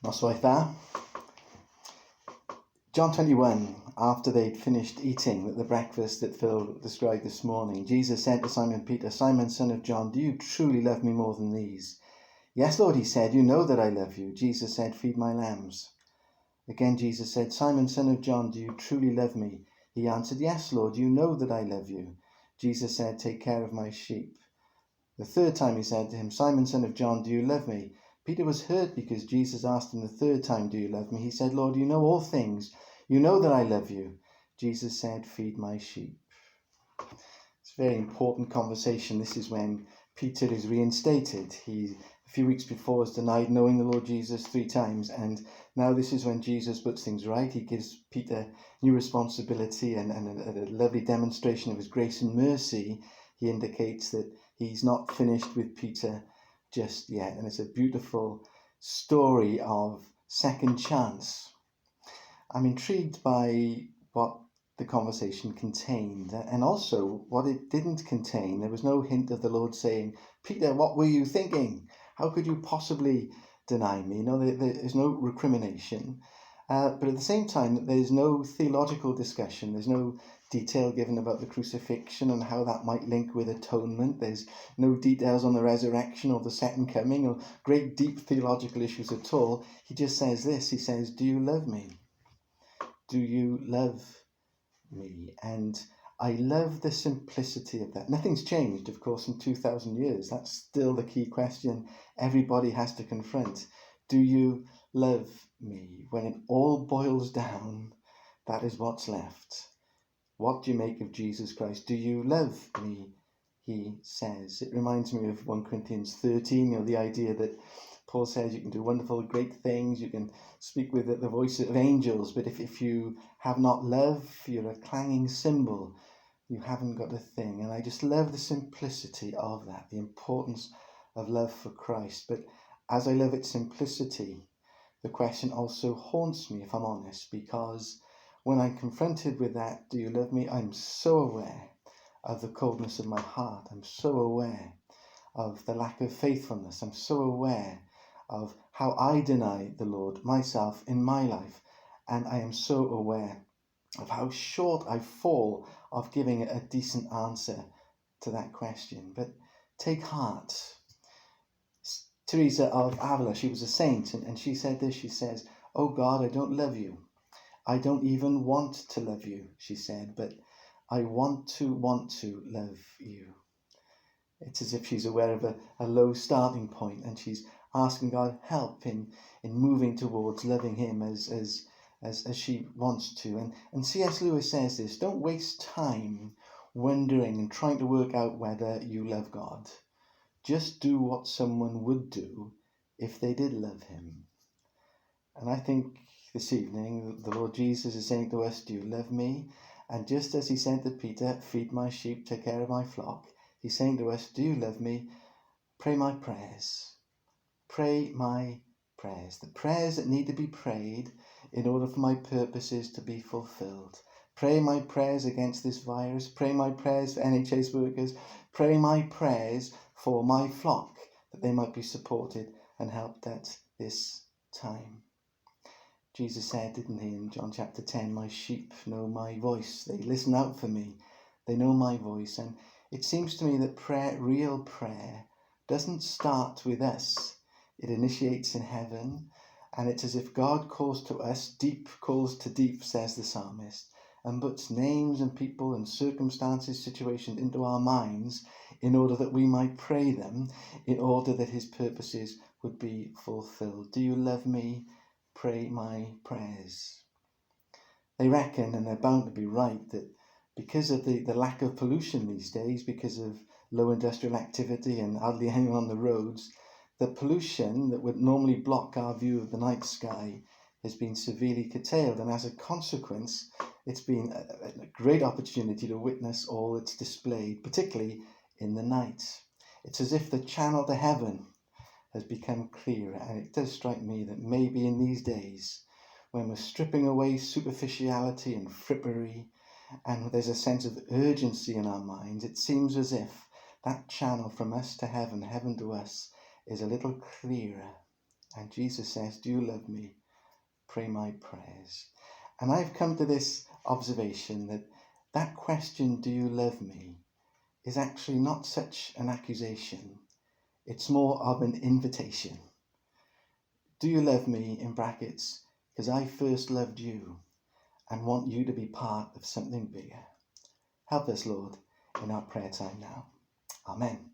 Noswaith dda. John 21, after they'd finished eating the breakfast that Phil described this morning, Jesus said to Simon Peter, "Simon, son of John, do you truly love me more than these?" "Yes, Lord," he said, "you know that I love you." Jesus said, "Feed my lambs." Again Jesus said, "Simon, son of John, do you truly love me?" He answered, "Yes, Lord, you know that I love you." Jesus said, "Take care of my sheep." The third time he said to him, "Simon, son of John, do you love me?" Peter was hurt because Jesus asked him the third time, "Do you love me?" He said, "Lord, you know all things. You know that I love you." Jesus said, "Feed my sheep." It's a very important conversation. This is when Peter is reinstated. He, a few weeks before, has denied knowing the Lord Jesus 3 times, and now this is when Jesus puts things right. He gives Peter new responsibility and a lovely demonstration of his grace and mercy. He indicates that he's not finished with Peter just yet, and it's a beautiful story of second chance. I'm intrigued by what the conversation contained and also what it didn't contain. There was no hint of the Lord saying, "Peter, what were you thinking? How could you possibly deny me?" No, there's no recrimination. But at the same time, there's no theological discussion. There's no detail given about the crucifixion and how that might link with atonement. There's no details on the resurrection or the second coming or great deep theological issues at all. He just says this. He says, "Do you love me? Do you love me?" And I love the simplicity of that. Nothing's changed, of course, in 2,000 years. That's still the key question everybody has to confront. Do you love me? When it all boils down, that is what's left. What do you make of Jesus Christ? Do you love me? He says. It reminds me of 1 Corinthians 13, the idea that Paul says you can do wonderful, great things, you can speak with the voice of angels, but if you have not love, you're a clanging cymbal. You haven't got a thing. And I just love the simplicity of that, the importance of love for Christ. But as I love its simplicity, the question also haunts me, if I'm honest, because when I'm confronted with that, "Do you love me?" I'm so aware of the coldness of my heart. I'm so aware of the lack of faithfulness. I'm so aware of how I deny the Lord myself in my life. And I am so aware of how short I fall of giving a decent answer to that question. But take heart. Teresa of Avila, she was a saint, and she said this. She says, "Oh God, I don't love you. I don't even want to love you," she said, "but I want to love you." It's as if she's aware of a low starting point, and she's asking God help in moving towards loving him as she wants to. And C.S. Lewis says this: don't waste time wondering and trying to work out whether you love God. Just do what someone would do if they did love him. And I think this evening the Lord Jesus is saying to us, "Do you love me?" And just as he said to Peter, "Feed my sheep, take care of my flock," he's saying to us, "Do you love me? Pray my prayers. Pray my prayers. The prayers that need to be prayed in order for my purposes to be fulfilled. Pray my prayers against this virus. Pray my prayers for NHS workers. Pray my prayers for my flock, that they might be supported and helped at this time." Jesus said, didn't he, in John chapter 10, "My sheep know my voice. They listen out for me. They know my voice." And it seems to me that prayer, real prayer, doesn't start with us. It initiates in heaven, and it's as if God calls to us, deep calls to deep, says the psalmist, and puts names and people and circumstances, situations into our minds in order that we might pray them, in order that his purposes would be fulfilled. Do you love me? Pray my prayers. They reckon, and they're bound to be right, that because of the lack of pollution these days, because of low industrial activity and hardly anyone on the roads, the pollution that would normally block our view of the night sky has been severely curtailed, and as a consequence it's been a great opportunity to witness all that's displayed, particularly in the night. It's as if the channel to heaven has become clearer, and it does strike me that maybe in these days, when we're stripping away superficiality and frippery, and there's a sense of urgency in our minds, it seems as if that channel from us to heaven, heaven to us, is a little clearer. And Jesus says, do you love me? Pray my prayers. And I've come to this observation that question, do you love me, is actually not such an accusation. It's more of an invitation. Do you love me, in brackets, because I first loved you and want you to be part of something bigger. Help us, Lord, in our prayer time now. Amen.